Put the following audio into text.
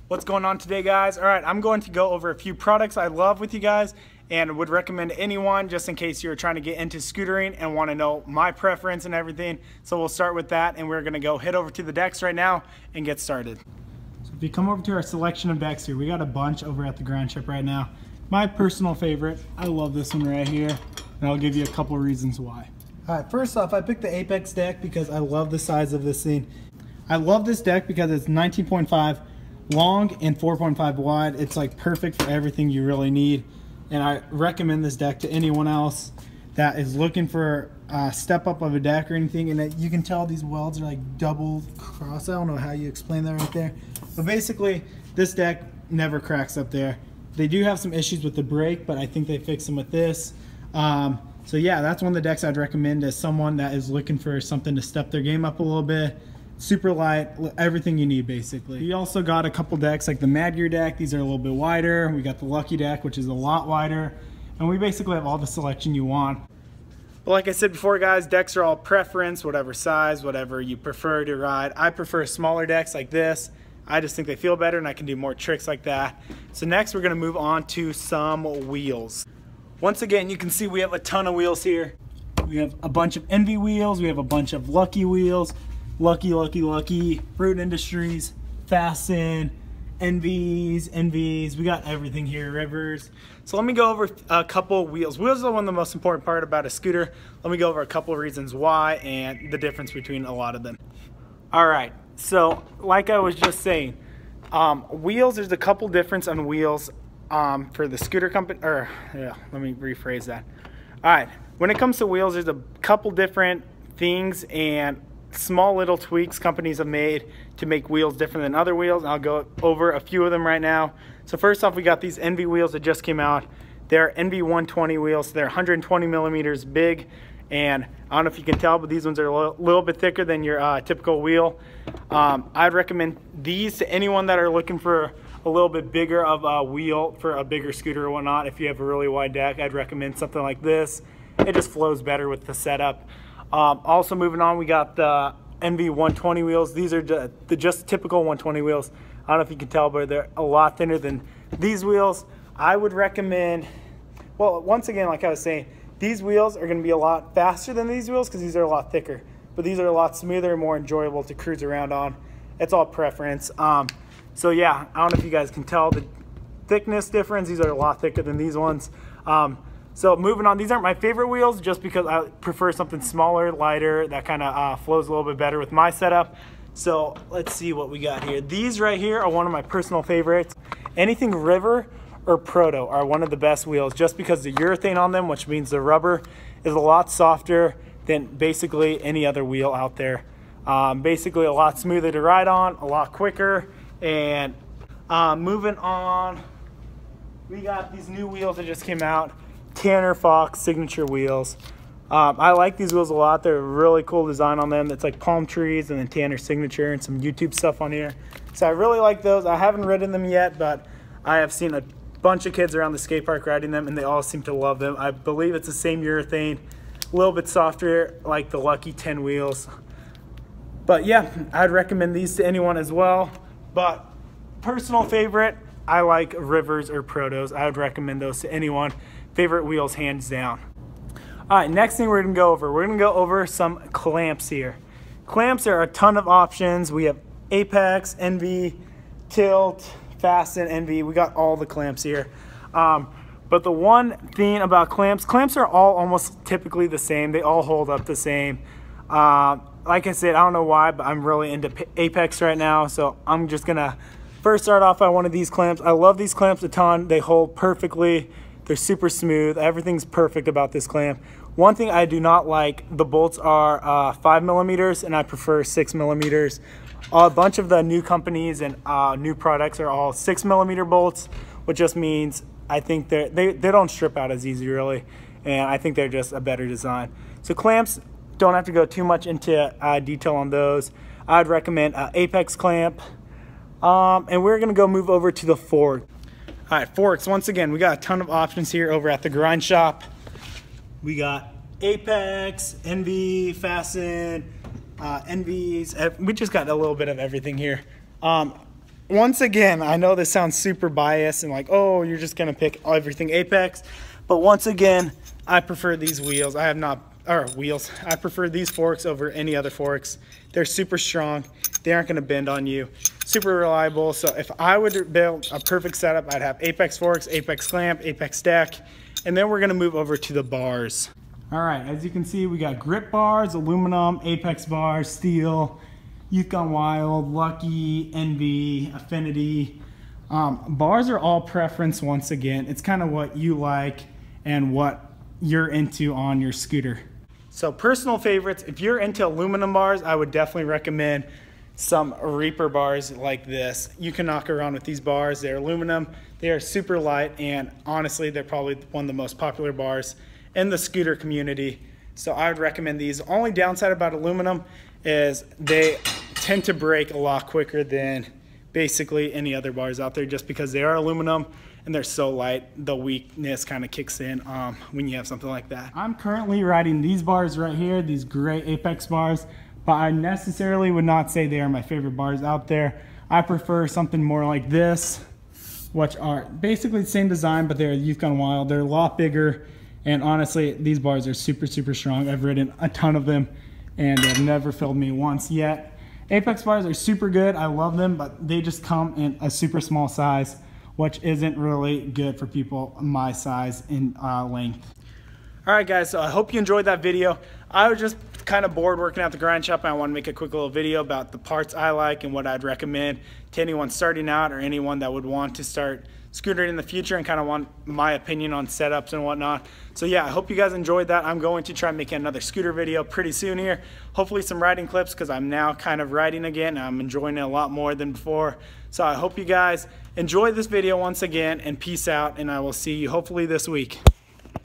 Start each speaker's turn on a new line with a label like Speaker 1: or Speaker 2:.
Speaker 1: What's going on today, guys? All right, I'm going to go over a few products I love with you guys and would recommend to anyone just in case you're trying to get into scootering and want to know my preference and everything. So we'll start with that, and we're going to go head over to the decks right now and get started. So if you come over to our selection of decks here, we got a bunch over at the Grind Shop right now. My personal favorite, I love this one right here, and I'll give you a couple reasons why. All right, first off, I picked the Apex deck because I love the size of this thing. I love this deck because it's 19.5 long and 4.5 wide. It's like perfect for everything you really need, and I recommend this deck to anyone else that is looking for a step up of a deck or anything. And you can tell these welds are like double cross. I don't know how you explain that right there, but basically this deck never cracks up there. They do have some issues with the brake, but I think they fixed them with this. So yeah, that's one of the decks I'd recommend as someone that is looking for something to step their game up a little bit. Super light, everything you need basically. We also got a couple decks like the Mad Gear deck. These are a little bit wider. We got the Lucky deck, which is a lot wider, and we basically have all the selection you want. But like I said before, guys, decks are all preference, whatever size, whatever you prefer to ride. I prefer smaller decks like this. I just think they feel better and I can do more tricks like that. So next we're gonna move on to some wheels. Once again, you can see we have a ton of wheels here. We have a bunch of Envy wheels, we have a bunch of Lucky wheels, Lucky, Fruit Industries, Fasten, Envies, we got everything here, Rivers. So let me go over a couple wheels. Wheels are one of the most important part about a scooter. Let me go over a couple of reasons why and the difference between a lot of them. All right, so like I was just saying, wheels, there's a couple difference on wheels for the scooter company, or yeah, let me rephrase that. All right, when it comes to wheels, there's a couple different things and small little tweaks companies have made to make wheels different than other wheels. I'll go over a few of them right now. So first off, we got these Envy wheels that just came out. They're Envy 120 wheels. They're 120 millimeters big, and I don't know if you can tell, but these ones are a little bit thicker than your typical wheel. I'd recommend these to anyone that are looking for a little bit bigger of a wheel for a bigger scooter or whatnot. If you have a really wide deck, I'd recommend something like this. It just flows better with the setup. Also moving on, we got the Envy 120 wheels. These are the just typical 120 wheels. I don't know if you can tell, but they're a lot thinner than these wheels. I would recommend, well, once again, like I was saying, these wheels are going to be a lot faster than these wheels because these are a lot thicker, but these are a lot smoother and more enjoyable to cruise around on. It's all preference. So yeah, I don't know if you guys can tell the thickness difference. These are a lot thicker than these ones. So moving on, these aren't my favorite wheels just because I prefer something smaller, lighter, that kind of flows a little bit better with my setup. So let's see what we got here. These right here are one of my personal favorites. Anything River or Proto are one of the best wheels just because the urethane on them, which means the rubber, is a lot softer than basically any other wheel out there. Basically a lot smoother to ride on, a lot quicker. And moving on, we got these new wheels that just came out. Tanner Fox signature wheels. I like these wheels a lot. They're a really cool design on them. It's like palm trees and then Tanner signature and some YouTube stuff on here. So I really like those. I haven't ridden them yet, but I have seen a bunch of kids around the skate park riding them and they all seem to love them. I believe it's the same urethane, a little bit softer like the Lucky 10 wheels. But yeah, I'd recommend these to anyone as well. But personal favorite, I like Rivers or Protos. I would recommend those to anyone. Favorite wheels, hands down. All right, next thing we're gonna go over some clamps here. Clamps are a ton of options. We have Apex, Envy, Tilt, Fasten, Envy. We got all the clamps here. But the one thing about clamps are all almost typically the same. They all hold up the same. Like I said, I don't know why, but I'm really into Apex right now. So I'm just gonna first start off by one of these clamps. I love these clamps a ton. They hold perfectly. They're super smooth. Everything's perfect about this clamp. One thing I do not like, the bolts are 5 millimeters and I prefer 6 millimeters. A bunch of the new companies and new products are all 6 millimeter bolts, which just means I think they don't strip out as easy really. And I think they're just a better design. So clamps, don't have to go too much into detail on those. I'd recommend Apex clamp. And we're gonna go move over to the fork. All right, forks, once again, we got a ton of options here over at the Grind Shop. We got Apex, Envy, Fasten, Envies. We just got a little bit of everything here. once again, I know this sounds super biased and like, oh, you're just gonna pick everything Apex, but once again, I prefer these wheels. I prefer these forks over any other forks. They're super strong. They aren't gonna bend on you. Super reliable. So if I would build a perfect setup, I'd have Apex forks, Apex clamp, Apex deck, and then we're gonna move over to the bars. All right, as you can see, we got grip bars, aluminum, Apex bars, steel, Youth Gone Wild, Lucky, Envy, Affinity. Bars are all preference once again. It's kind of what you like and what you're into on your scooter. So personal favorites, if you're into aluminum bars, I would definitely recommend some Reaper bars like this. You can knock around with these bars. They're aluminum, they are super light, and honestly, they're probably one of the most popular bars in the scooter community. So I would recommend these. The only downside about aluminum is they tend to break a lot quicker than basically any other bars out there, just because they are aluminum and they're so light. The weakness kind of kicks in when you have something like that. I'm currently riding these bars right here, these gray Apex bars, but I necessarily would not say they are my favorite bars out there. I prefer something more like this, which are basically the same design, but they're Youth Gone Wild. They're a lot bigger, and honestly, these bars are super, super strong. I've ridden a ton of them, and they've never failed me once yet. Apex bars are super good. I love them, but they just come in a super small size, which isn't really good for people my size and length. All right, guys, so I hope you enjoyed that video. I was just kind of bored working at the grind shop, and I want to make a quick little video about the parts I like and what I'd recommend to anyone starting out or anyone that would want to start scootering in the future and kind of want my opinion on setups and whatnot. So yeah, I hope you guys enjoyed that. I'm going to try and make another scooter video pretty soon here. Hopefully some riding clips, because I'm now kind of riding again. I'm enjoying it a lot more than before. So I hope you guys enjoy this video once again, and peace out, and I will see you hopefully this week.